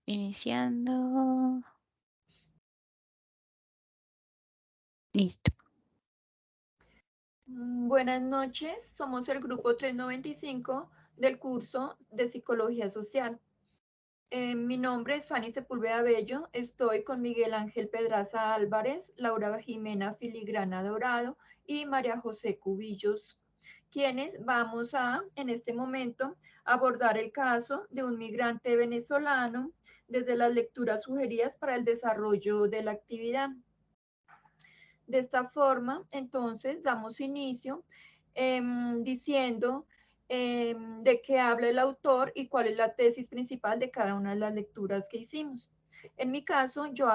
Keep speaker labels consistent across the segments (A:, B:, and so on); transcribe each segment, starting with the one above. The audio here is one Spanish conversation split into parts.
A: Iniciando. Listo.
B: Buenas noches, somos el grupo 395 del curso de Psicología Social. Mi nombre es Fanny Sepúlveda Bello, estoy con Miguel Ángel Pedraza Álvarez, Laura Jimena Filigrana Dorado y María José Cubillos, quienes vamos a, en este momento, abordar el caso de un migrante venezolano desde las lecturas sugeridas para el desarrollo de la actividad. De esta forma, entonces, damos inicio diciendo de qué habla el autor y cuál es la tesis principal de cada una de las lecturas que hicimos. En mi caso, yo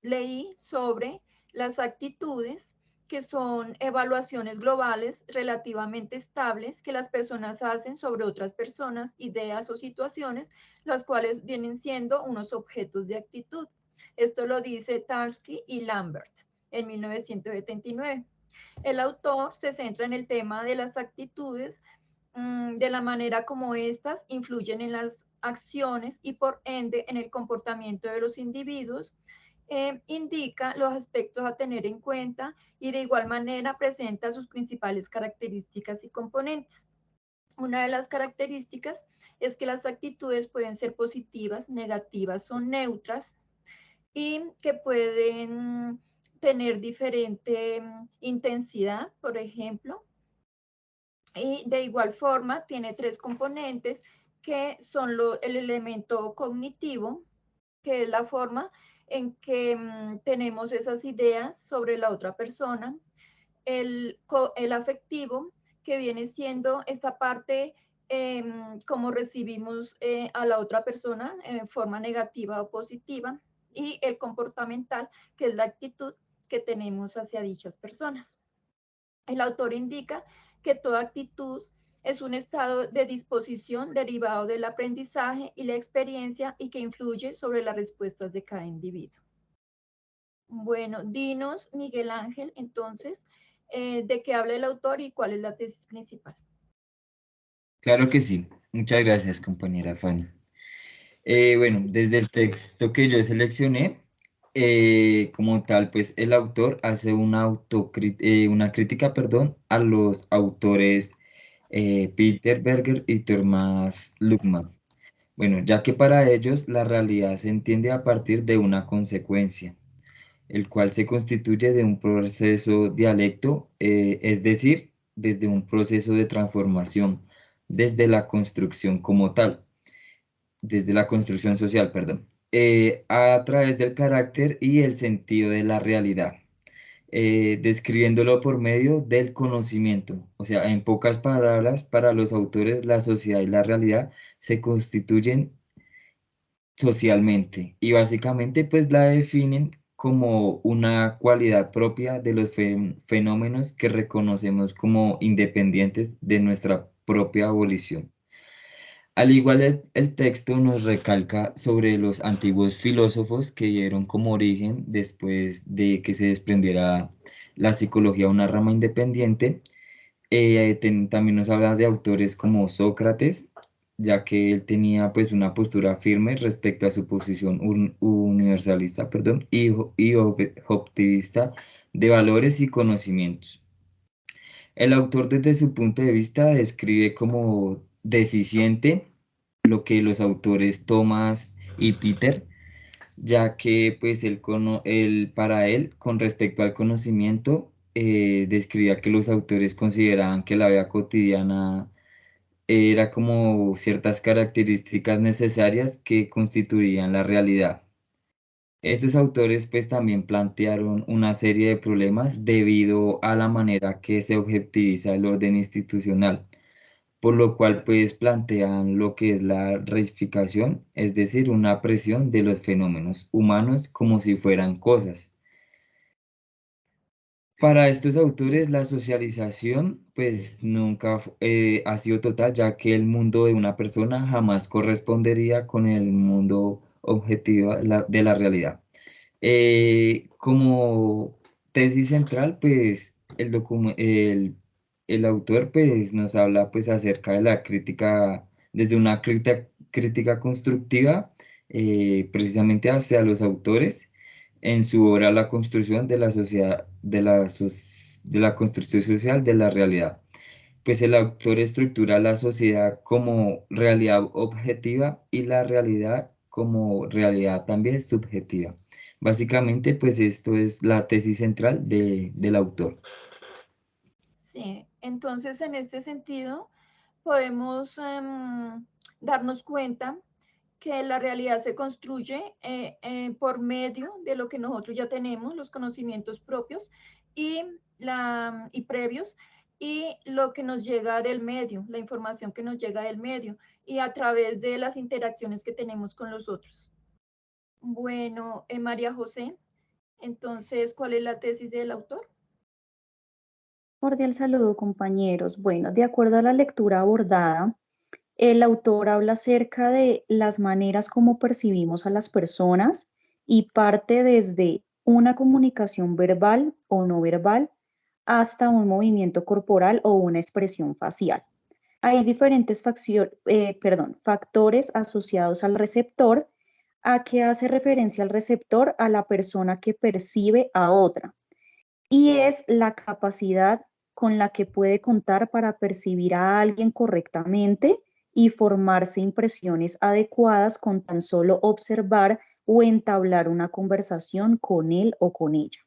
B: leí sobre las actitudes, que son evaluaciones globales relativamente estables que las personas hacen sobre otras personas, ideas o situaciones, las cuales vienen siendo unos objetos de actitud. Esto lo dice Tarski y Lambert en 1979. El autor se centra en el tema de las actitudes, de la manera como éstas influyen en las acciones y por ende en el comportamiento de los individuos, indica los aspectos a tener en cuenta y de igual manera presenta sus principales características y componentes. Una de las características es que las actitudes pueden ser positivas, negativas o neutras y que pueden tener diferente intensidad, por ejemplo, y de igual forma tiene tres componentes que son el elemento cognitivo, que es la forma en que tenemos esas ideas sobre la otra persona, el afectivo, que viene siendo esta parte como recibimos a la otra persona en forma negativa o positiva, y el comportamental, que es la actitud que tenemos hacia dichas personas. El autor indica que toda actitud es un estado de disposición derivado del aprendizaje y la experiencia y que influye sobre las respuestas de cada individuo. Bueno, dinos, Miguel Ángel, entonces, de qué habla el autor y cuál es la tesis principal.
C: Claro que sí. Muchas gracias, compañera Fanny. Bueno, desde el texto que yo seleccioné, como tal, pues el autor hace una crítica, perdón, a los autores Peter Berger y Thomas Luckmann. Bueno, ya que para ellos la realidad se entiende a partir de una consecuencia, el cual se constituye de un proceso dialecto, es decir, desde un proceso de transformación, desde la construcción como tal, desde la construcción social, perdón, a través del carácter y el sentido de la realidad, describiéndolo por medio del conocimiento. O sea, en pocas palabras, para los autores, la sociedad y la realidad se constituyen socialmente y básicamente pues la definen como una cualidad propia de los fenómenos que reconocemos como independientes de nuestra propia abolición. Al igual el texto nos recalca sobre los antiguos filósofos que dieron como origen después de que se desprendiera la psicología una rama independiente. También nos habla de autores como Sócrates, ya que él tenía pues una postura firme respecto a su posición universalista, perdón, y optimista de valores y conocimientos. El autor desde su punto de vista describe como deficiente lo que los autores Thomas y Peter, ya que pues para él, con respecto al conocimiento, describía que los autores consideraban que la vida cotidiana era como ciertas características necesarias que constituían la realidad. Estos autores pues también plantearon una serie de problemas debido a la manera que se objetiviza el orden institucional, por lo cual pues plantean lo que es la reificación, es decir, una presión de los fenómenos humanos como si fueran cosas. Para estos autores la socialización pues nunca ha sido total, ya que el mundo de una persona jamás correspondería con el mundo objetivo de la realidad. Como tesis central, pues el autor pues nos habla pues acerca de la crítica, desde una crítica constructiva precisamente hacia los autores en su obra La construcción de la sociedad, de la construcción social de la realidad. Pues el autor estructura la sociedad como realidad objetiva y la realidad como realidad también subjetiva. Básicamente, pues esto es la tesis central del autor.
B: Sí, entonces en este sentido podemos darnos cuenta que la realidad se construye por medio de lo que nosotros ya tenemos, los conocimientos propios y, y previos, y lo que nos llega del medio, la información que nos llega del medio, y a través de las interacciones que tenemos con los otros. Bueno, María José, entonces, ¿cuál es la tesis del autor?
D: Cordial saludo, compañeros. Bueno, de acuerdo a la lectura abordada, el autor habla acerca de las maneras como percibimos a las personas y parte desde una comunicación verbal o no verbal hasta un movimiento corporal o una expresión facial. Hay diferentes factores asociados al receptor. ¿A qué hace referencia el receptor? A la persona que percibe a otra. Y es la capacidad con la que puede contar para percibir a alguien correctamente y formarse impresiones adecuadas con tan solo observar o entablar una conversación con él o con ella.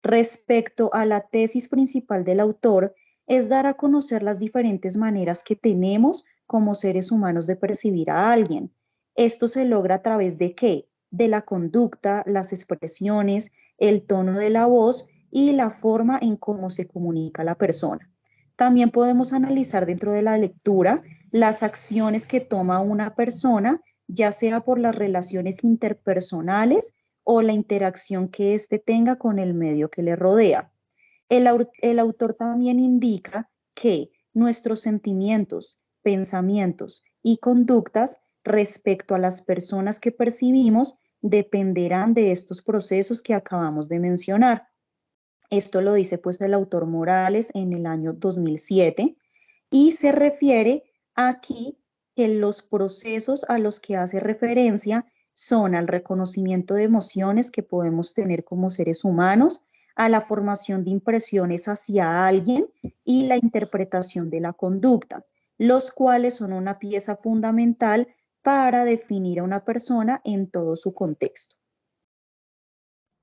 D: Respecto a la tesis principal del autor, es dar a conocer las diferentes maneras que tenemos como seres humanos de percibir a alguien. Esto se logra a través de ¿qué? De la conducta, las expresiones, el tono de la voz y la forma en cómo se comunica la persona. También podemos analizar dentro de la lectura las acciones que toma una persona, ya sea por las relaciones interpersonales o la interacción que éste tenga con el medio que le rodea. El autor también indica que nuestros sentimientos, pensamientos y conductas respecto a las personas que percibimos dependerán de estos procesos que acabamos de mencionar. Esto lo dice pues el autor Morales en el año 2007 y se refiere aquí que los procesos a los que hace referencia son al reconocimiento de emociones que podemos tener como seres humanos, a la formación de impresiones hacia alguien y la interpretación de la conducta, los cuales son una pieza fundamental para definir a una persona en todo su contexto.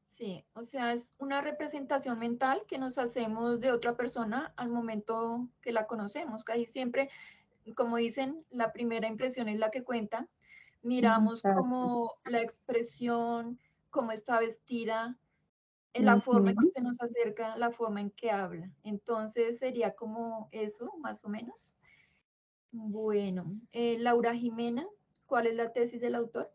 B: Sí, o sea, es una representación mental que nos hacemos de otra persona al momento que la conocemos. Casi siempre, como dicen, la primera impresión es la que cuenta. Miramos
D: Exacto.
B: como la expresión, cómo está vestida, en la forma en que
D: Ujú.
B: se nos acerca, la forma en que habla. Entonces sería como eso, más o menos. Bueno, Laura Jimena, ¿cuál es la tesis del autor?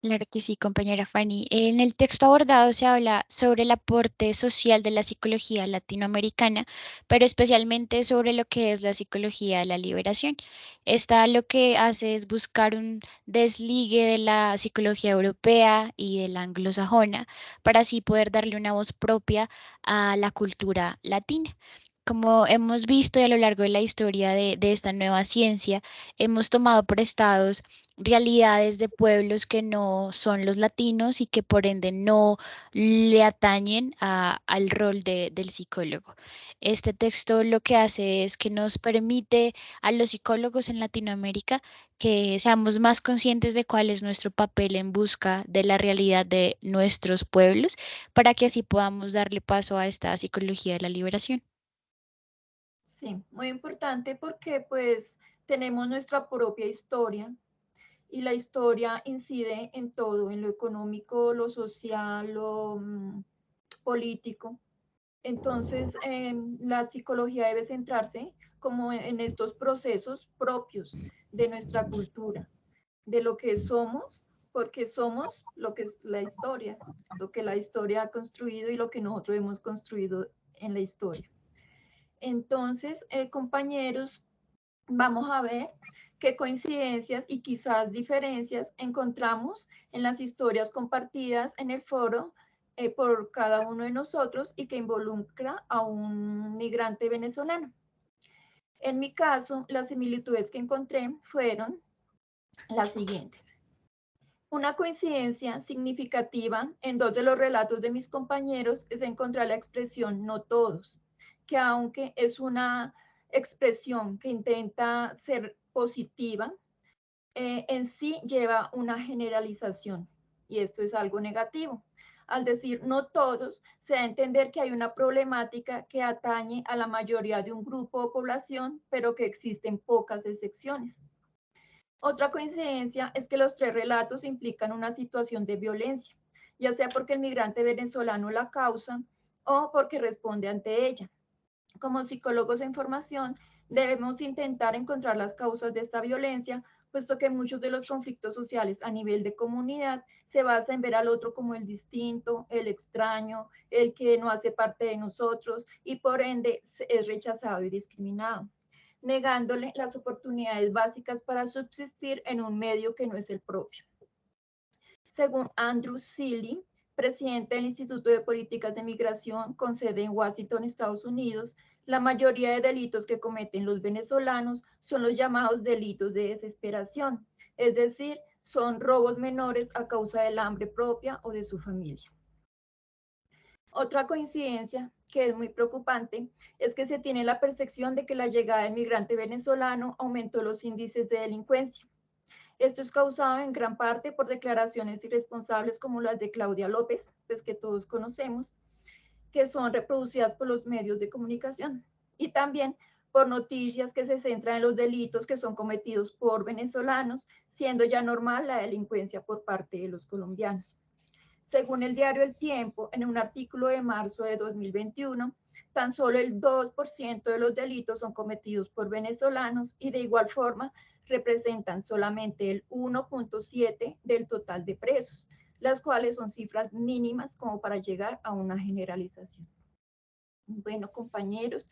A: Claro que sí, compañera Fanny. En el texto abordado se habla sobre el aporte social de la psicología latinoamericana, pero especialmente sobre lo que es la psicología de la liberación. Esta lo que hace es buscar un desligue de la psicología europea y de la anglosajona para así poder darle una voz propia a la cultura latina. Como hemos visto y a lo largo de la historia de esta nueva ciencia, hemos tomado prestados realidades de pueblos que no son los latinos y que por ende no le atañen al rol del psicólogo. Este texto lo que hace es que nos permite a los psicólogos en Latinoamérica que seamos más conscientes de cuál es nuestro papel en busca de la realidad de nuestros pueblos, para que así podamos darle paso a esta psicología de la liberación.
B: Sí, muy importante porque pues tenemos nuestra propia historia y la historia incide en todo, en lo económico, lo social, lo político. Entonces, la psicología debe centrarse como en estos procesos propios de nuestra cultura, de lo que somos, porque somos lo que es la historia, lo que la historia ha construido y lo que nosotros hemos construido en la historia. Entonces, compañeros, vamos a ver qué coincidencias y quizás diferencias encontramos en las historias compartidas en el foro por cada uno de nosotros y que involucra a un migrante venezolano. En mi caso, las similitudes que encontré fueron las siguientes. Una coincidencia significativa en dos de los relatos de mis compañeros es encontrar la expresión no todos, que aunque es una expresión que intenta ser positiva, en sí lleva una generalización, y esto es algo negativo. Al decir no todos, se da a entender que hay una problemática que atañe a la mayoría de un grupo o población, pero que existen pocas excepciones. Otra coincidencia es que los tres relatos implican una situación de violencia, ya sea porque el migrante venezolano la causa o porque responde ante ella. Como psicólogos en formación, debemos intentar encontrar las causas de esta violencia, puesto que muchos de los conflictos sociales a nivel de comunidad se basan en ver al otro como el distinto, el extraño, el que no hace parte de nosotros y por ende es rechazado y discriminado, negándole las oportunidades básicas para subsistir en un medio que no es el propio. Según Andrew Seeley, presidente del Instituto de Políticas de Migración con sede en Washington, Estados Unidos, la mayoría de delitos que cometen los venezolanos son los llamados delitos de desesperación, es decir, son robos menores a causa del hambre propia o de su familia. Otra coincidencia que es muy preocupante es que se tiene la percepción de que la llegada del migrante venezolano aumentó los índices de delincuencia. Esto es causado en gran parte por declaraciones irresponsables como las de Claudia López, pues que todos conocemos, que son reproducidas por los medios de comunicación, y también por noticias que se centran en los delitos que son cometidos por venezolanos, siendo ya normal la delincuencia por parte de los colombianos. Según el diario El Tiempo, en un artículo de marzo de 2021, tan solo el 2% de los delitos son cometidos por venezolanos y de igual forma representan solamente el 1.7% del total de presos, las cuales son cifras mínimas como para llegar a una generalización. Bueno, compañeros,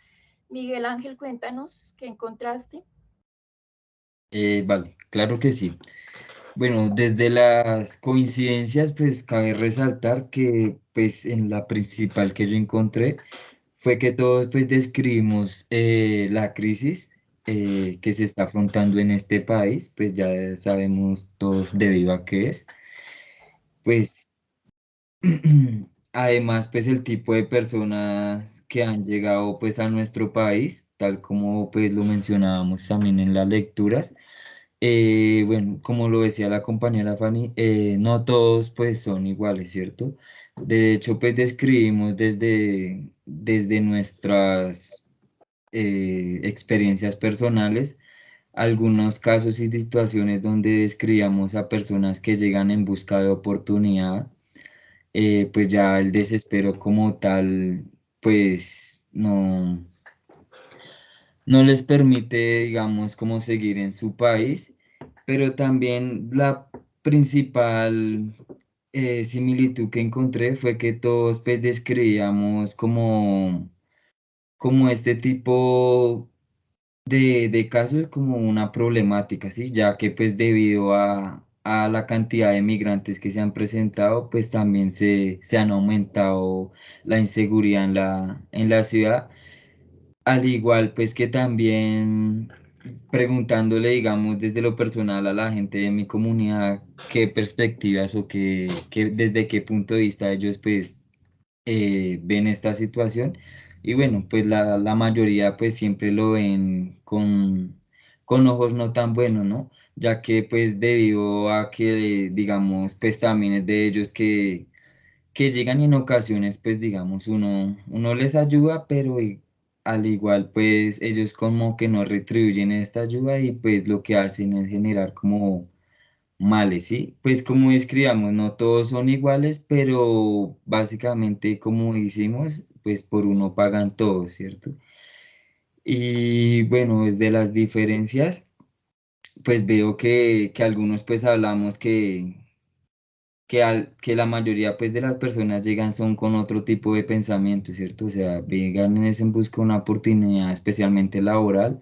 B: Miguel Ángel, cuéntanos qué encontraste.
C: Vale, claro que sí. Bueno, desde las coincidencias, pues cabe resaltar que pues en la principal que yo encontré fue que todos pues describimos la crisis que se está afrontando en este país, pues ya sabemos todos debido a qué es. Pues además pues el tipo de personas que han llegado pues a nuestro país, tal como pues lo mencionábamos también en las lecturas. Bueno, como lo decía la compañera Fanny, no todos pues son iguales, ¿cierto? De hecho, pues describimos desde nuestras experiencias personales algunos casos y situaciones donde describíamos a personas que llegan en busca de oportunidad, pues ya el desespero como tal, pues no les permite, digamos, como seguir en su país, pero también la principal similitud que encontré fue que todos pues describíamos como este tipo de casos como una problemática, ¿sí? Ya que pues debido a la cantidad de migrantes que se han presentado, pues también se han aumentado la inseguridad en la ciudad. Al igual, pues que también preguntándole, digamos, desde lo personal a la gente de mi comunidad, qué perspectivas o desde qué punto de vista ellos, pues, ven esta situación. Y bueno, pues la mayoría, pues, siempre lo ven con ojos no tan buenos, ¿no? Ya que, pues, debido a que, digamos, pues, también es de ellos que llegan y en ocasiones, pues digamos, uno les ayuda, pero al igual, pues ellos como que no retribuyen esta ayuda y pues lo que hacen es generar como males, ¿sí? Pues como describamos, no todos son iguales, pero básicamente como decimos, pues por uno pagan todos, ¿cierto? Y bueno, desde las diferencias, pues veo que algunos pues hablamos que la mayoría pues de las personas llegan son con otro tipo de pensamiento, ¿cierto? O sea, llegan es en busca de una oportunidad especialmente laboral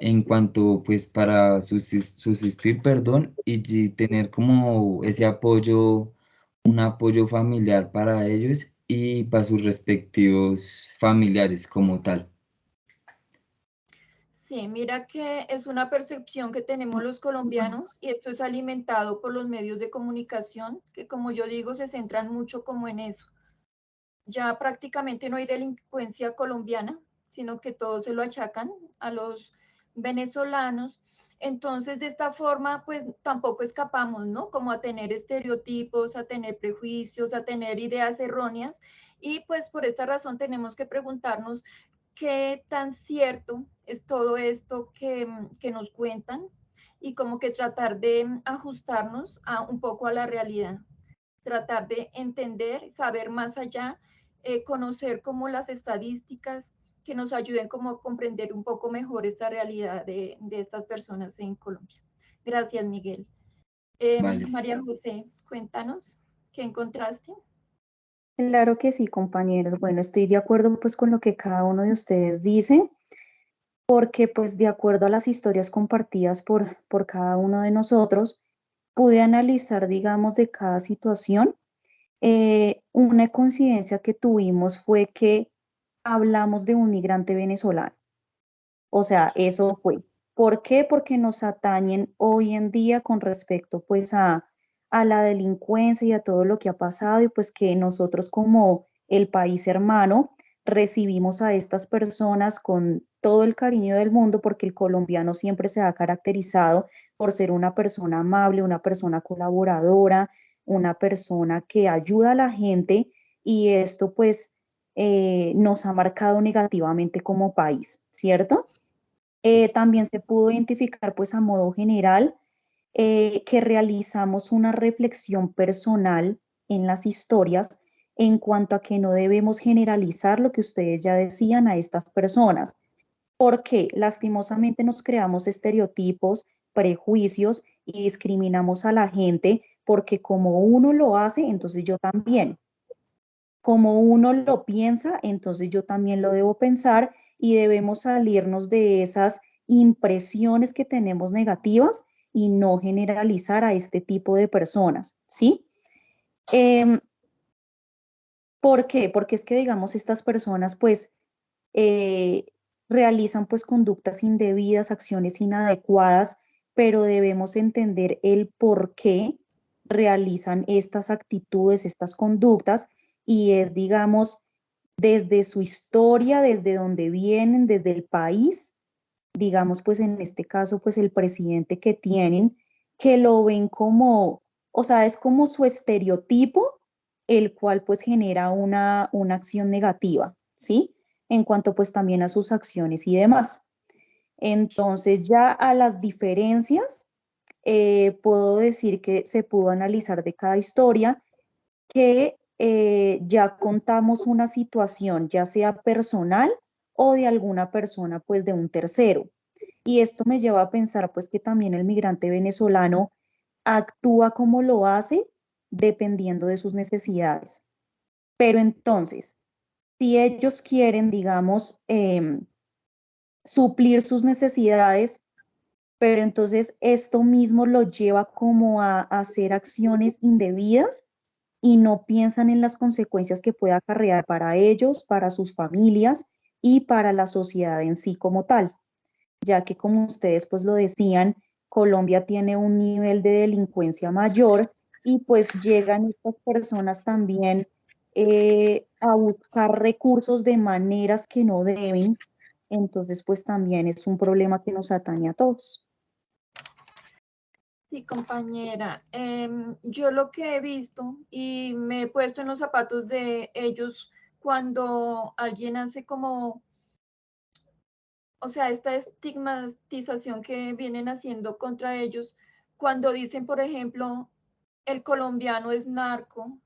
C: en cuanto pues para subsistir, perdón, y tener como ese apoyo, un apoyo familiar para ellos y para sus respectivos familiares como tal.
B: Sí, mira que es una percepción que tenemos los colombianos y esto es alimentado por los medios de comunicación que, como yo digo, se centran mucho como en eso. Ya prácticamente no hay delincuencia colombiana, sino que todo se lo achacan a los venezolanos. Entonces, de esta forma, pues tampoco escapamos, ¿no? Como a tener estereotipos, a tener prejuicios, a tener ideas erróneas. Y pues por esta razón tenemos que preguntarnos qué tan cierto es todo esto que nos cuentan y como que tratar de ajustarnos un poco a la realidad, tratar de entender, saber más allá, conocer como las estadísticas que nos ayuden como a comprender un poco mejor esta realidad de estas personas en Colombia. Gracias, Miguel.
C: Vale.
B: María José, cuéntanos, ¿qué encontraste?
D: Claro que sí, compañeros. Bueno, estoy de acuerdo pues con lo que cada uno de ustedes dice, porque pues de acuerdo a las historias compartidas por cada uno de nosotros, pude analizar, digamos, de cada situación. Una coincidencia que tuvimos fue que hablamos de un migrante venezolano. O sea, eso fue. ¿Por qué? Porque nos atañen hoy en día con respecto pues a la delincuencia y a todo lo que ha pasado y pues que nosotros como el país hermano recibimos a estas personas con todo el cariño del mundo porque el colombiano siempre se ha caracterizado por ser una persona amable, una persona colaboradora, una persona que ayuda a la gente y esto pues nos ha marcado negativamente como país, ¿cierto? También se pudo identificar, pues a modo general, que realizamos una reflexión personal en las historias en cuanto a que no debemos generalizar lo que ustedes ya decían a estas personas, porque lastimosamente nos creamos estereotipos, prejuicios y discriminamos a la gente porque como uno lo hace, entonces yo también. Como uno lo piensa, entonces yo también lo debo pensar y debemos salirnos de esas impresiones que tenemos negativas y no generalizar a este tipo de personas, ¿sí? Em, ¿Por qué? Porque es que, digamos, estas personas, pues, eh, realizan, pues, conductas indebidas, acciones inadecuadas, pero debemos entender el por qué realizan estas actitudes, estas conductas, y es, digamos, desde su historia, desde donde vienen, desde el país, digamos, pues en este caso, pues el presidente que tienen, que lo ven como, o sea, es como su estereotipo, el cual pues genera una acción negativa, ¿sí? En cuanto pues también a sus acciones y demás. Entonces ya a las diferencias, puedo decir que se pudo analizar de cada historia que ya contamos una situación, ya sea personal o de alguna persona, pues de un tercero. Y esto me lleva a pensar, pues que también el migrante venezolano actúa como lo hace dependiendo de sus necesidades. Pero entonces, si ellos quieren, digamos, suplir sus necesidades, pero entonces esto mismo lo lleva como a hacer acciones indebidas, y no piensan en las consecuencias que puede acarrear para ellos, para sus familias y para la sociedad en sí como tal, ya que como ustedes pues lo decían, Colombia tiene un nivel de delincuencia mayor y pues llegan estas personas también a buscar recursos de maneras que no deben, entonces pues también es un problema que nos atañe a todos.
B: Sí, compañera. Yo lo que he visto y me he puesto en los zapatos de ellos cuando alguien hace como, o sea, esta estigmatización que vienen haciendo contra ellos, cuando dicen, por ejemplo, el colombiano es narco,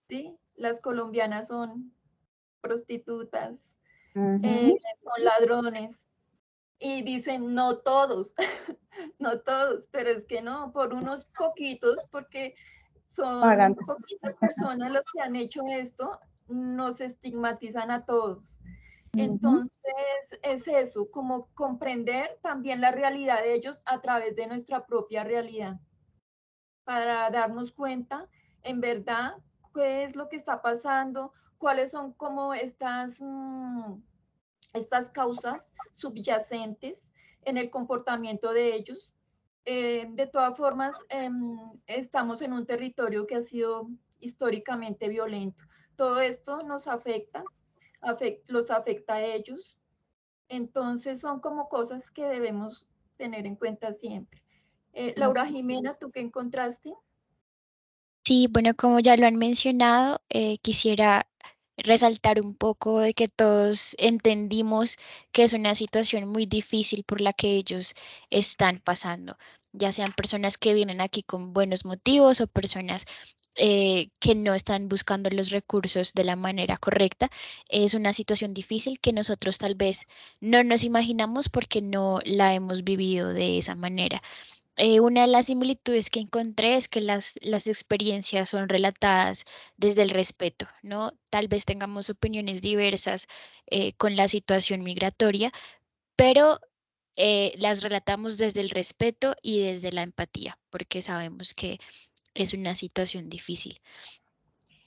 B: ¿sí? Las colombianas son prostitutas,
D: Ujú.
B: son ladrones. Y dicen, no todos, no todos, pero es que no, por unos poquitos, porque
D: Pagan.
B: son poquitas personas las que han hecho esto, nos estigmatizan a todos.
D: Ujú.
B: Entonces, es eso, como comprender también la realidad de ellos a través de nuestra propia realidad, para darnos cuenta en verdad qué es lo que está pasando, cuáles son como estas estas causas subyacentes en el comportamiento de ellos. De todas formas, estamos en un territorio que ha sido históricamente violento. Todo esto nos afecta, los afecta a ellos. Entonces son como cosas que debemos tener en cuenta siempre. Laura Jimena, ¿tú qué encontraste?
A: Sí, bueno, como ya lo han mencionado, quisiera resaltar un poco de que todos entendimos que es una situación muy difícil por la que ellos están pasando, ya sean personas que vienen aquí con buenos motivos o personas que no están buscando los recursos de la manera correcta. Es una situación difícil que nosotros tal vez no nos imaginamos porque no la hemos vivido de esa manera. Una de las similitudes que encontré es que las experiencias son relatadas desde el respeto, ¿no? Tal vez tengamos opiniones diversas con la situación migratoria, pero las relatamos desde el respeto y desde la empatía, porque sabemos que es una situación difícil.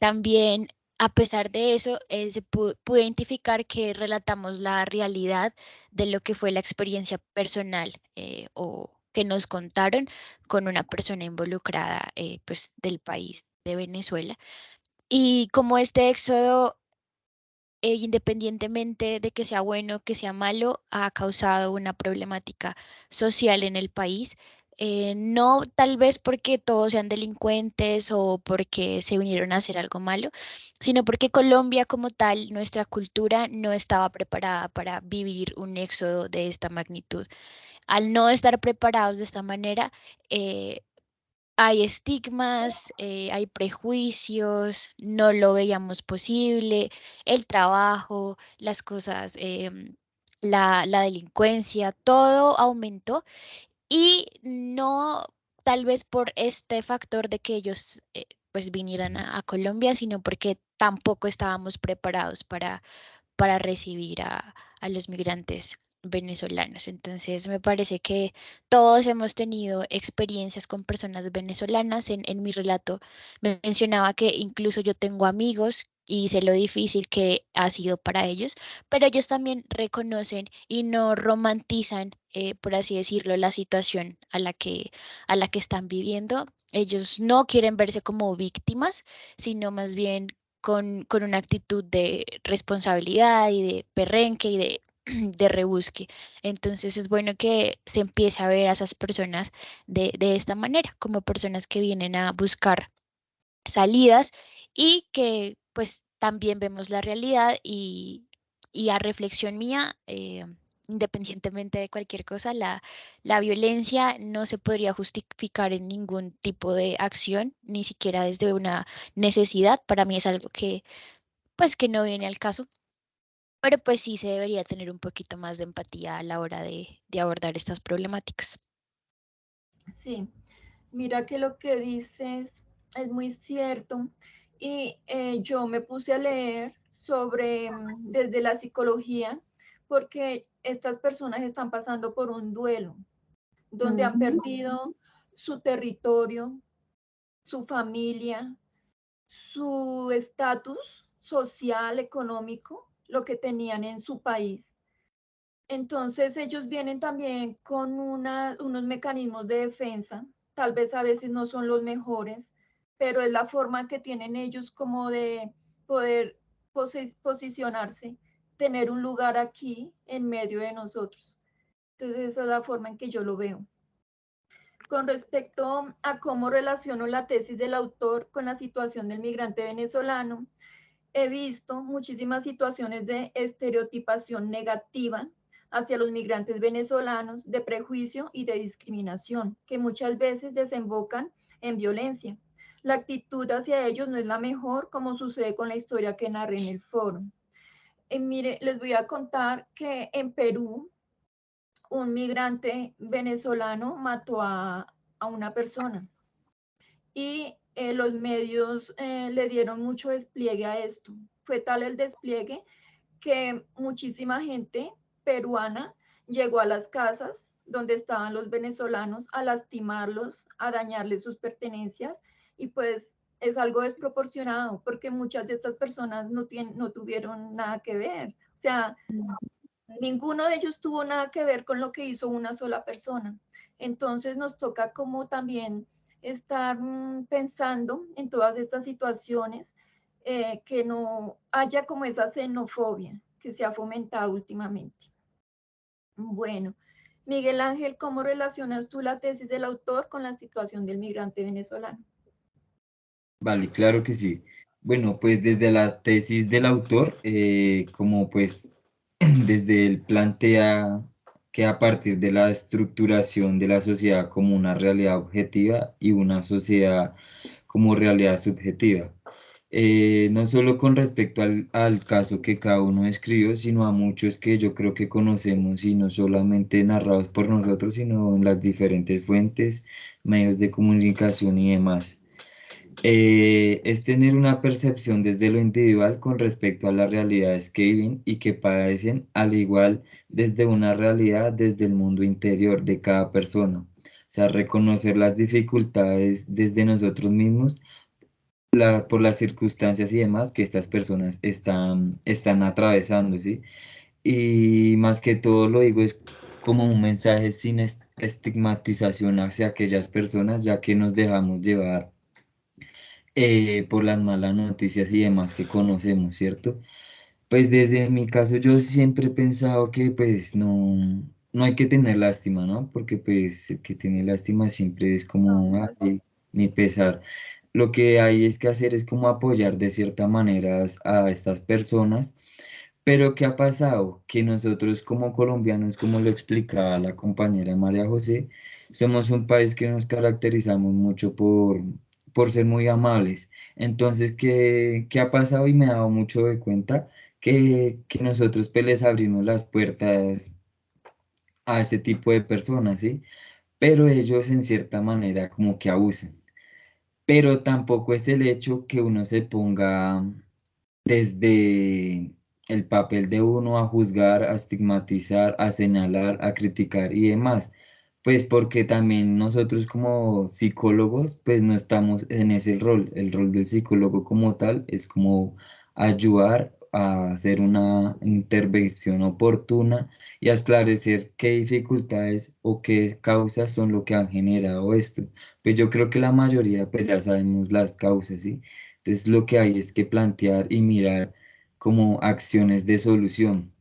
A: También, a pesar de eso, se pudo identificar que relatamos la realidad de lo que fue la experiencia personal o que nos contaron con una persona involucrada pues, del país de Venezuela. Y como este éxodo, independientemente de que sea bueno o que sea malo, ha causado una problemática social en el país. No tal vez porque todos sean delincuentes o porque se vinieron a hacer algo malo, sino porque Colombia como tal, nuestra cultura no estaba preparada para vivir un éxodo de esta magnitud. Al no estar preparados de esta manera, eh, hay estigmas, hay prejuicios, no lo veíamos posible, el trabajo, las cosas, la delincuencia, todo aumentó y no tal vez por este factor de que ellos pues vinieran a Colombia, sino porque tampoco estábamos preparados para recibir a los migrantes venezolanos. Entonces, me parece que todos hemos tenido experiencias con personas venezolanas. En mi relato me mencionaba que incluso yo tengo amigos y sé lo difícil que ha sido para ellos, pero ellos también reconocen y no romantizan, por así decirlo, la situación a la que están viviendo. Ellos no quieren verse como víctimas, sino más bien con una actitud de responsabilidad y de perrenque y de rebusque. Entonces es bueno que se empiece a ver a esas personas de esta manera, como personas que vienen a buscar salidas y que pues también vemos la realidad y a reflexión mía, independientemente de cualquier cosa, la violencia no se podría justificar en ningún tipo de acción, ni siquiera desde una necesidad. Para mí es algo que pues que no viene al caso, pero pues sí se debería tener un poquito más de empatía a la hora de abordar estas problemáticas.
B: Sí, mira que lo que dices es muy cierto y yo me puse a leer sobre desde la psicología porque estas personas están pasando por un duelo donde han perdido su territorio, su familia, su estatus social, económico, lo que tenían en su país. Entonces ellos vienen también con unos mecanismos de defensa, tal vez a veces no son los mejores, pero es la forma que tienen ellos como de poder posicionarse, tener un lugar aquí en medio de nosotros. Entonces esa es la forma en que yo lo veo. Con respecto a cómo relaciono la tesis del autor con la situación del migrante venezolano, he visto muchísimas situaciones de estereotipación negativa hacia los migrantes venezolanos, de prejuicio y de discriminación, que muchas veces desembocan en violencia. La actitud hacia ellos no es la mejor, como sucede con la historia que narré en el foro. Mire, les voy a contar que en Perú, un migrante venezolano mató a una persona y los medios le dieron mucho despliegue a esto. Fue tal el despliegue que muchísima gente peruana llegó a las casas donde estaban los venezolanos a lastimarlos, a dañarles sus pertenencias y pues es algo desproporcionado porque muchas de estas personas no tuvieron nada que ver. O sea, ninguno de ellos tuvo nada que ver con lo que hizo una sola persona. Entonces nos toca como también estar pensando en todas estas situaciones, que no haya como esa xenofobia que se ha fomentado últimamente. Bueno, Miguel Ángel, ¿cómo relacionas tú la tesis del autor con la situación del migrante venezolano?
C: Vale, claro que sí. Bueno, pues desde la tesis del autor, como pues desde él plantea que a partir de la estructuración de la sociedad como una realidad objetiva y una sociedad como realidad subjetiva. No solo con respecto al caso que cada uno escribió, sino a muchos que yo creo que conocemos y no solamente narrados por nosotros, sino en las diferentes fuentes, medios de comunicación y demás. Es tener una percepción desde lo individual con respecto a las realidades que viven y que padecen, al igual desde una realidad desde el mundo interior de cada persona. O sea, reconocer las dificultades desde nosotros mismos por las circunstancias y demás que estas personas están atravesando, ¿sí? Y más que todo lo digo es como un mensaje sin estigmatización hacia aquellas personas, ya que nos dejamos llevar por las malas noticias y demás que conocemos, ¿cierto? Pues desde mi caso yo siempre he pensado que pues no hay que tener lástima, ¿no? Porque pues el que tiene lástima siempre es
B: No,
C: como,
B: pues,
C: ay, ni pesar. Lo que hay es que hacer es como apoyar de cierta manera a estas personas. Pero ¿qué ha pasado? Que nosotros como colombianos, como lo explicaba la compañera María José, somos un país que nos caracterizamos mucho por ser muy amables. Entonces, ¿qué ha pasado? Y me he dado mucho de cuenta que nosotros pues les abrimos las puertas a ese tipo de personas, ¿sí? Pero ellos en cierta manera como que abusan. Pero tampoco es el hecho que uno se ponga desde el papel de uno a juzgar, a estigmatizar, a señalar, a criticar y demás. Pues porque también nosotros como psicólogos, pues no estamos en ese rol. El rol del psicólogo como tal es como ayudar a hacer una intervención oportuna y a esclarecer qué dificultades o qué causas son lo que han generado esto. Pues yo creo que la mayoría pues ya sabemos las causas, ¿sí? Entonces lo que hay es que plantear y mirar como acciones de solución,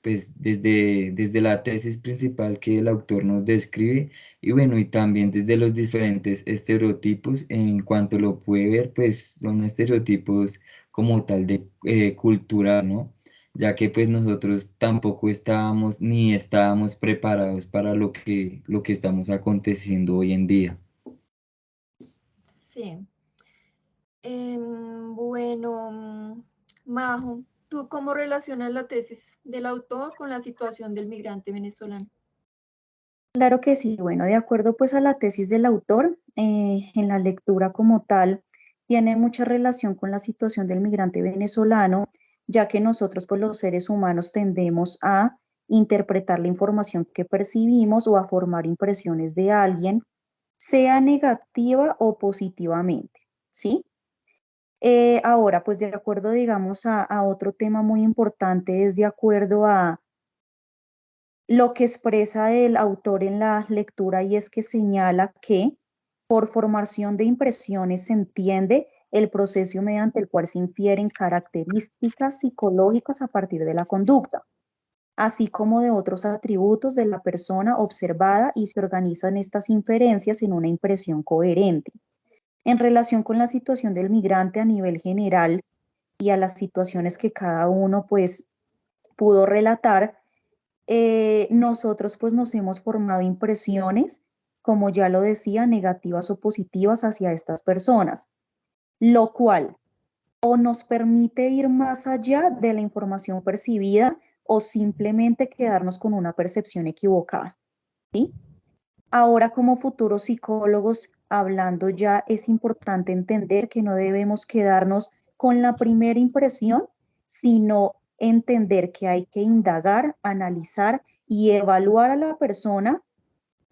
C: pues desde la tesis principal que el autor nos describe y bueno, y también desde los diferentes estereotipos, en cuanto lo puede ver, pues son estereotipos como tal de cultura, ¿no? Ya que pues nosotros tampoco estábamos ni estábamos preparados para lo que estamos aconteciendo hoy en día.
B: sí. Bueno, Majo, ¿tú cómo relacionas la tesis del autor con la situación del migrante venezolano?
D: Claro que sí, bueno, de acuerdo pues a la tesis del autor, en la lectura como tal, tiene mucha relación con la situación del migrante venezolano, ya que nosotros pues los seres humanos tendemos a interpretar la información que percibimos o a formar impresiones de alguien, sea negativa o positivamente, ¿sí? Ahora, pues de acuerdo, digamos, a otro tema muy importante, es de acuerdo a lo que expresa el autor en la lectura y es que señala que por formación de impresiones se entiende el proceso mediante el cual se infieren características psicológicas a partir de la conducta, así como de otros atributos de la persona observada y se organizan estas inferencias en una impresión coherente. En relación con la situación del migrante a nivel general y a las situaciones que cada uno pues pudo relatar, nosotros pues nos hemos formado impresiones, como ya lo decía, negativas o positivas hacia estas personas, lo cual o nos permite ir más allá de la información percibida o simplemente quedarnos con una percepción equivocada, ¿sí? Ahora, como futuros psicólogos, hablando ya, es importante entender que no debemos quedarnos con la primera impresión, sino entender que hay que indagar, analizar y evaluar a la persona,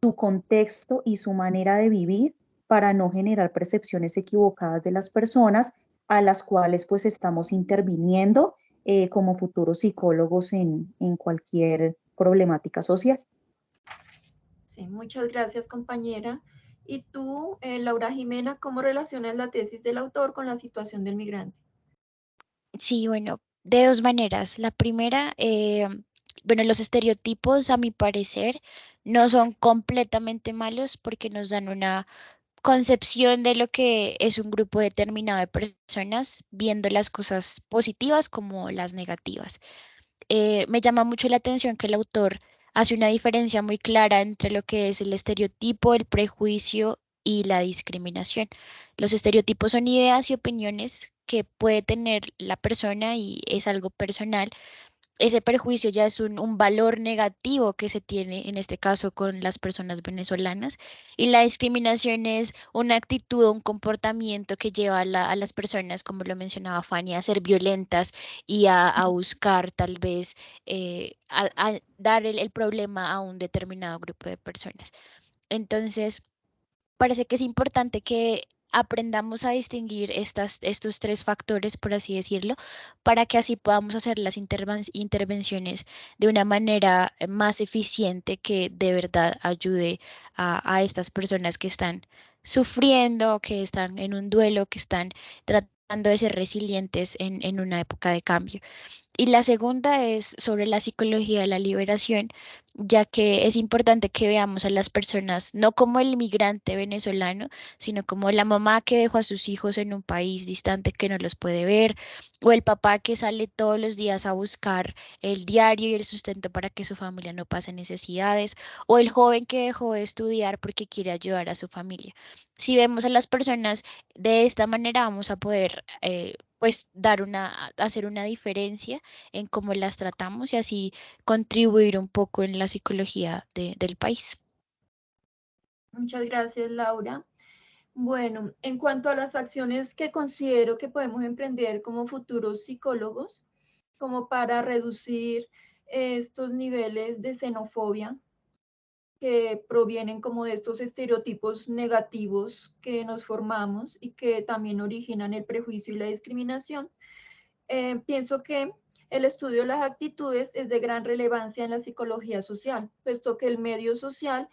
D: su contexto y su manera de vivir para no generar percepciones equivocadas de las personas a las cuales pues estamos interviniendo como futuros psicólogos en cualquier problemática social.
B: Sí, muchas gracias, compañera. Y tú, Laura Jimena, ¿cómo relacionas la tesis del autor con la situación del migrante?
A: Sí, bueno, de dos maneras. La primera, bueno, los estereotipos, a mi parecer, no son completamente malos porque nos dan una concepción de lo que es un grupo determinado de personas, viendo las cosas positivas como las negativas. Me llama mucho la atención que el autor hace una diferencia muy clara entre lo que es el estereotipo, el prejuicio y la discriminación. Los estereotipos son ideas y opiniones que puede tener la persona y es algo personal. Ese perjuicio ya es un valor negativo que se tiene en este caso con las personas venezolanas, y la discriminación es una actitud o un comportamiento que lleva a las personas, como lo mencionaba Fanny, a ser violentas y a buscar tal vez a dar el problema a un determinado grupo de personas. Entonces, parece que es importante que aprendamos a distinguir estos tres factores, por así decirlo, para que así podamos hacer las intervenciones de una manera más eficiente que de verdad ayude a estas personas que están sufriendo, que están en un duelo, que están tratando de ser resilientes en una época de cambio. Y la segunda es sobre la psicología de la liberación, ya que es importante que veamos a las personas no como el migrante venezolano, sino como la mamá que dejó a sus hijos en un país distante que no los puede ver, o el papá que sale todos los días a buscar el diario y el sustento para que su familia no pase necesidades, o el joven que dejó de estudiar porque quiere ayudar a su familia. Si vemos a las personas de esta manera, vamos a poder pues hacer una diferencia en cómo las tratamos y así contribuir un poco en la psicología del país.
B: Muchas gracias, Laura. Bueno, en cuanto a las acciones que considero que podemos emprender como futuros psicólogos, como para reducir estos niveles de xenofobia que provienen como de estos estereotipos negativos que nos formamos y que también originan el prejuicio y la discriminación, pienso que el estudio de las actitudes es de gran relevancia en la psicología social, puesto que el medio social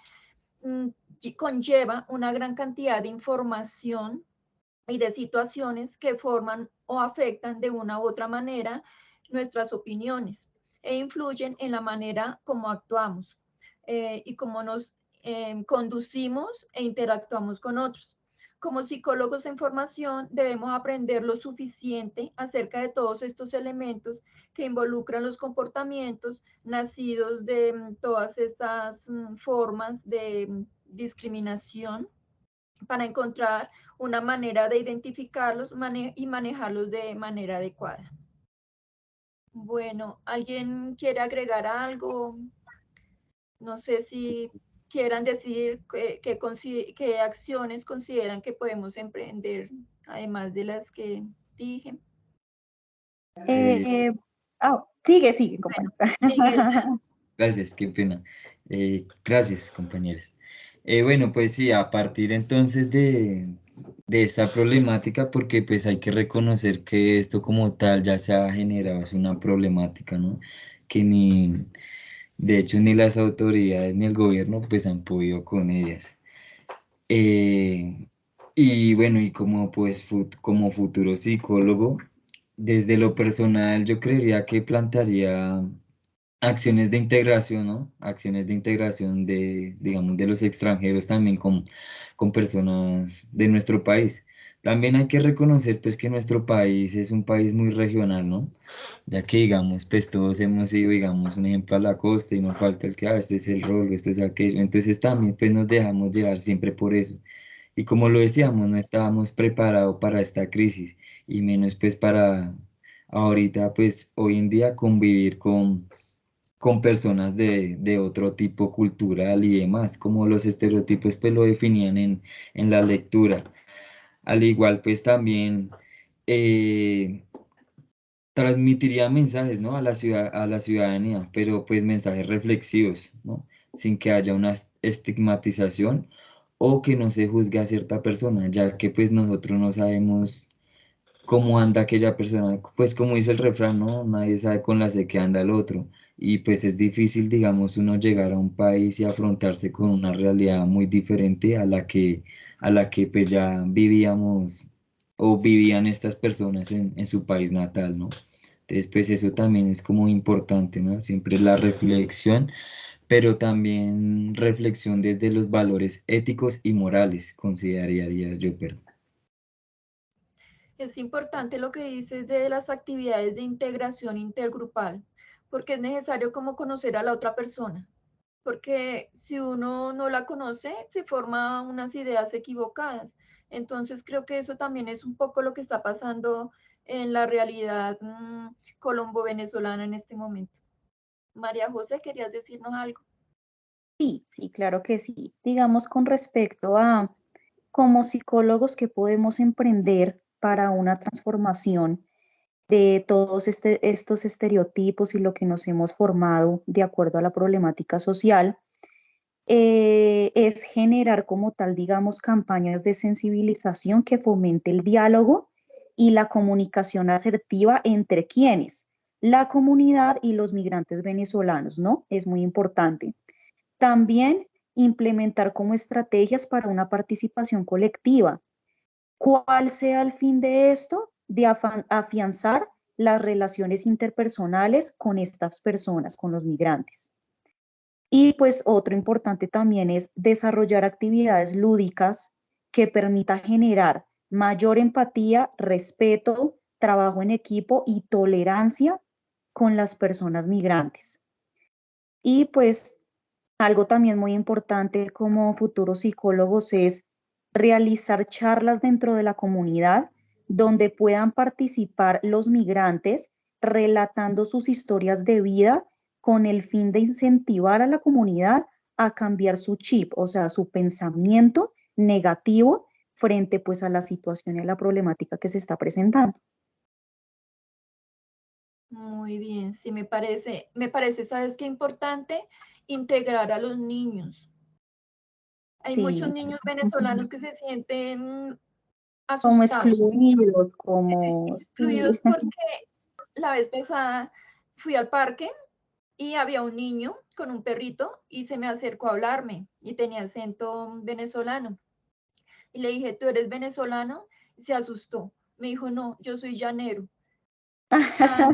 B: conlleva una gran cantidad de información y de situaciones que forman o afectan de una u otra manera nuestras opiniones e influyen en la manera como actuamos y cómo nos conducimos e interactuamos con otros. Como psicólogos en formación debemos aprender lo suficiente acerca de todos estos elementos que involucran los comportamientos nacidos de todas estas formas de discriminación para encontrar una manera de identificarlos y manejarlos de manera adecuada. Bueno, ¿alguien quiere agregar algo? No sé si quieran decir qué acciones consideran que podemos emprender, además de las que dije.
C: Eh,
D: Sigue, compañero.
B: Miguel,
C: Gracias, qué pena. Gracias, compañeros. Bueno, pues sí, a partir entonces de esta problemática, porque pues hay que reconocer que esto como tal ya se ha generado, es una problemática, ¿no? Que de hecho, ni las autoridades ni el gobierno pues han podido con ellas. Eh, y bueno, y como pues como futuro psicólogo, desde lo personal yo creería que plantearía acciones de integración, ¿no? Acciones de integración digamos, de los extranjeros también con personas de nuestro país. También hay que reconocer, pues, que nuestro país es un país muy regional, ¿no? Ya que, digamos, pues, todos hemos ido, digamos, un ejemplo a la costa y no falta el que, este es el rol, este es aquello. Entonces, también, pues, nos dejamos llevar siempre por eso. Y como lo decíamos, no estábamos preparados para esta crisis y menos, pues, para ahorita, pues, hoy en día convivir con personas de otro tipo cultural y demás, como los estereotipos pues lo definían en la lectura. Al igual pues también eh, transmitiría mensajes, ¿no? A la ciudadanía, pero pues mensajes reflexivos, ¿no? Sin que haya una estigmatización o que no se juzgue a cierta persona, ya que pues nosotros no sabemos cómo anda aquella persona. Pues como dice el refrán, ¿no? Nadie sabe con la sed que anda el otro. Y pues es difícil, digamos, uno llegar a un país y afrontarse con una realidad muy diferente a la que pues ya vivíamos o vivían estas personas en su país natal, ¿no? Entonces, pues eso también es como importante, ¿no? Siempre la reflexión, pero también reflexión desde los valores éticos y morales, consideraría yo, pero
B: Es importante lo que dices de las actividades de integración intergrupal, porque es necesario como conocer a la otra persona, porque si uno no la conoce, se forman unas ideas equivocadas. Entonces creo que eso también es un poco lo que está pasando en la realidad colombo-venezolana en este momento. María José, ¿querías decirnos algo?
D: Sí, sí, claro que sí. Digamos con respecto a como psicólogos que podemos emprender para una transformación de todos estos estereotipos y lo que nos hemos formado de acuerdo a la problemática social, es generar como tal, digamos, campañas de sensibilización que fomente el diálogo y la comunicación asertiva entre quienes, la comunidad y los migrantes venezolanos, ¿no? Es muy importante. También implementar como estrategias para una participación colectiva. ¿Cuál sea el fin de esto? De afianzar las relaciones interpersonales con estas personas, con los migrantes. Y pues otro importante también es desarrollar actividades lúdicas que permita generar mayor empatía, respeto, trabajo en equipo y tolerancia con las personas migrantes. Y pues algo también muy importante como futuros psicólogos es realizar charlas dentro de la comunidad donde puedan participar los migrantes relatando sus historias de vida con el fin de incentivar a la comunidad a cambiar su chip, o sea, su pensamiento negativo frente pues a la situación y a la problemática que se está presentando.
B: Muy bien, sí, ¿sabes qué importante? Integrar a los niños. Hay muchos
D: Sí,
B: niños venezolanos que se sienten
D: como
B: asustados,
D: excluidos, como, sí,
B: excluidos porque la vez pasada fui al parque y había un niño con un perrito y se me acercó a hablarme y tenía acento venezolano. Y le dije, ¿tú eres venezolano? Y se asustó. Me dijo, no, yo soy llanero. Ah,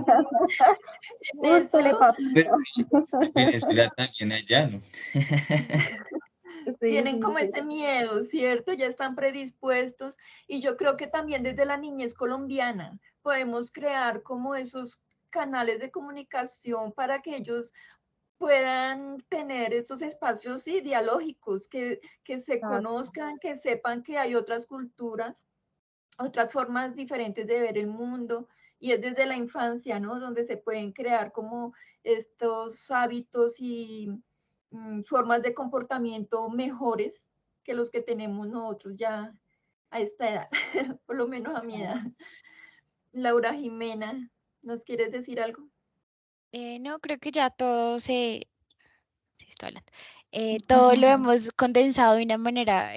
B: en
D: ústele,
B: estos
C: pero
D: papito.
C: en Venezuela también allá, ¿no?
D: Sí,
B: tienen
D: sí,
B: como
D: sí.
B: ese miedo, ¿cierto? Ya están predispuestos y yo creo que también desde la niñez colombiana podemos crear como esos canales de comunicación para que ellos puedan tener estos espacios sí, dialógicos, que se
D: Exacto.
B: conozcan, que sepan que hay otras culturas, otras formas diferentes de ver el mundo, y es desde la infancia, ¿no? Donde se pueden crear como estos hábitos y formas de comportamiento mejores que los que tenemos nosotros ya a esta edad, por lo menos a mi edad.
D: Exacto.
B: Laura Jimena, ¿nos quieres decir algo?
A: No, creo que ya todo se... Sí, estoy hablando. Todo lo hemos condensado de una manera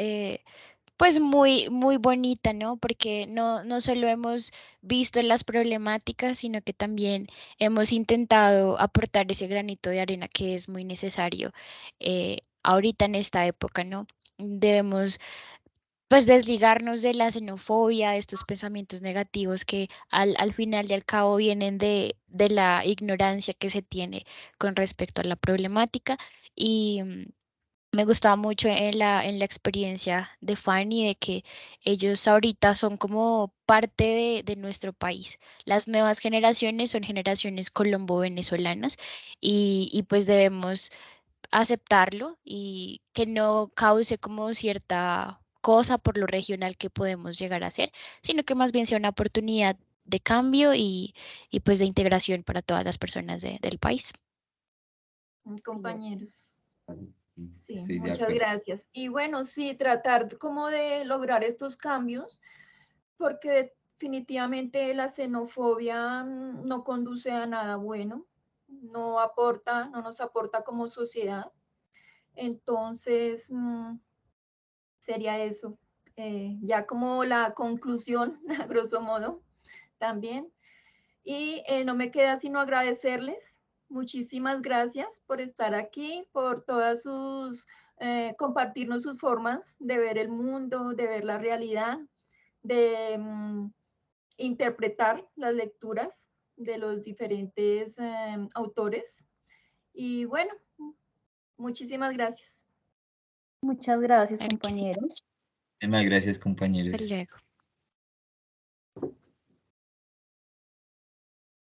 A: pues muy, muy bonita, ¿no? Porque no solo hemos visto las problemáticas, sino que también hemos intentado aportar ese granito de arena que es muy necesario ahorita en esta época, ¿no? Debemos pues desligarnos de la xenofobia, de estos pensamientos negativos que al final y al cabo vienen de la ignorancia que se tiene con respecto a la problemática. Y me gustaba mucho en la experiencia de Fanny de que ellos ahorita son como parte de nuestro país. Las nuevas generaciones son generaciones colombo-venezolanas y pues debemos aceptarlo y que no cause como cierta cosa por lo regional que podemos llegar a ser, sino que más bien sea una oportunidad de cambio y pues de integración para todas las personas del país.
D: Sí, es.
B: Compañeros. Sí,
C: Estoy de
B: muchas
C: acuerdo.
B: gracias. Y bueno, sí, tratar como de lograr estos cambios, porque definitivamente la xenofobia no conduce a nada bueno, no aporta, no nos aporta como sociedad. Entonces, sería eso. Ya como la conclusión, a grosso modo. también. Y no me queda sino agradecerles. Muchísimas gracias por estar aquí, por todas sus, compartirnos sus formas de ver el mundo, de ver la realidad, de interpretar las lecturas de los diferentes autores. Y bueno, muchísimas gracias.
D: Muchas gracias,
A: Claro que sí.
D: compañeros.
C: Muchas gracias,
A: Hasta
C: compañeros.
A: luego.